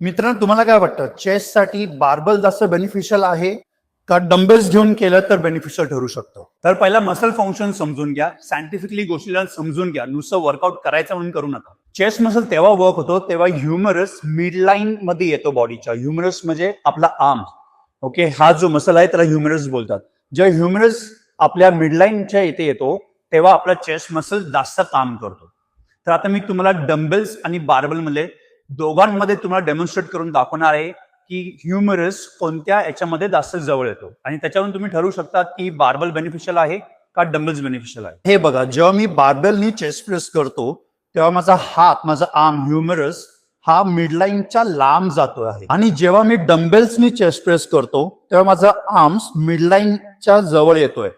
मित्रांनो, तुम्हाला काय वाटतं, चेस्टसाठी बार्बल जास्त बेनिफिशियल आहे का डंबेल्स घेऊन केलं तर बेनिफिशियल ठरू शकतो? तर पहिला मसल फंक्शन समजून घ्या, सायंटिफिकली गोष्टीला समजून घ्या. नुसतं वर्कआउट करायचं म्हणून करू नका. चेस्ट मसल तेव्हा वर्क होतो तेव्हा ह्युमरस मिडलाईन मध्ये येतो बॉडीच्या. ह्युमरस म्हणजे आपला आर्म. ओके, हा जो मसल आहे त्याला ह्युमरस बोलतात. जेव्हा ह्युमरस आपल्या मिडलाईनच्या इथे येतो तेव्हा आपला चेस्ट मसल जास्त काम करतो. तर आता मी तुम्हाला डंबेल्स आणि बार्बल मध्ये दोघांमध्ये तुम्हाला डेमॉन्स्ट्रेट करून दाखवणार आहे की ह्युमरस कोणत्या याच्यामध्ये जास्त जवळ येतो आणि त्याच्यावरून तुम्ही ठरवू शकता की बार्बल बेनिफिशियल आहे का डंबल्स बेनिफिशियल आहे. हे बघा, जेव्हा मी बार्बलनी चेस्ट प्रेस करतो तेव्हा माझा हात, माझा आर्म, ह्युमरस हा मिडलाईनच्या लांब जातो आहे, आणि जेव्हा मी डंबेल्सनी चेस्ट प्रेस करतो तेव्हा माझा आर्म्स मिडलाईनच्या जवळ येतोय.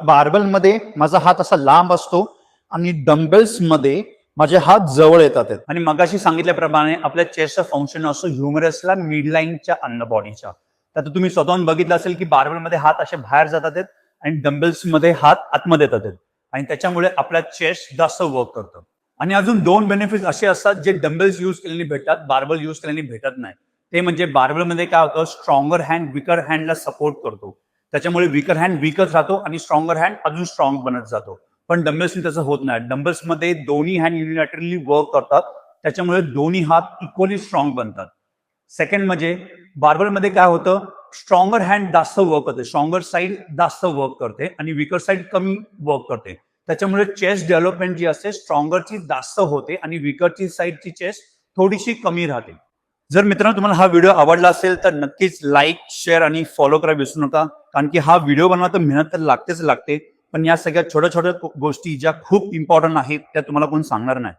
बार्बल मध्ये माझा हात असा लांब असतो आणि डंबेल्स मध्ये माझे हात जवळ येतात. आणि मगाशी सांगितल्याप्रमाणे आपल्या चेस्टचं फंक्शन असतो ह्युमरसला मिडलाईनच्या अन्न बॉडीच्या. तर आता तुम्ही स्वतःहून बघितलं असेल की बार्बल मध्ये हात असे बाहेर जातात आणि डंबेल्स मध्ये हात आतमध्ये येतात आणि त्याच्यामुळे आपला चेस्ट जास्त वर्क करतं. आणि अजून दोन बेनिफिट असे असतात जे डंबेल्स युज केल्याने भेटतात, बार्बल युज केल्याने भेटत नाही. ते म्हणजे बार्बल मध्ये काय होतं, स्ट्रॉंगर हँड विकर हँडला सपोर्ट करतो. त्याच्यामुळे विकर हँड विकच राहतो आणि स्ट्रॉंगर हँड अजून स्ट्रॉंग बनत जातो. पण डंबेल्सनी तसं होत नाही. डंबेल्स मध्ये दोन्ही हँड युनिलॅटरली वर्क करतात, त्याच्यामुळे दोन्ही हात इक्वली स्ट्रॉंग बनतात. सेकंड म्हणजे बार्बल मध्ये काय होतं, स्ट्रॉंगर हँड जास्त वर्क करते, स्ट्रॉंगर साईड जास्त वर्क करते आणि विकर साईड कमी वर्क करते. त्याच्यामुळे चेस्ट डेव्हलपमेंट जी असते स्ट्रॉंगरची जास्त होते आणि विकरची साईडची चेस्ट थोडीशी कमी राहते. जर मित्रांनो तुम्हाला हा व्हिडिओ आवडला असेल तर नक्कीच लाईक, शेअर आणि फॉलो करायला विसरू नका. कारण की हा व्हिडिओ बनवायला तर मेहनत तर लागतेच लागते, पण या सगळ्या छोट्या छोट्या गोष्टी ज्या खूप इम्पॉर्टंट आहेत त्या तुम्हाला कोण सांगणार नाही.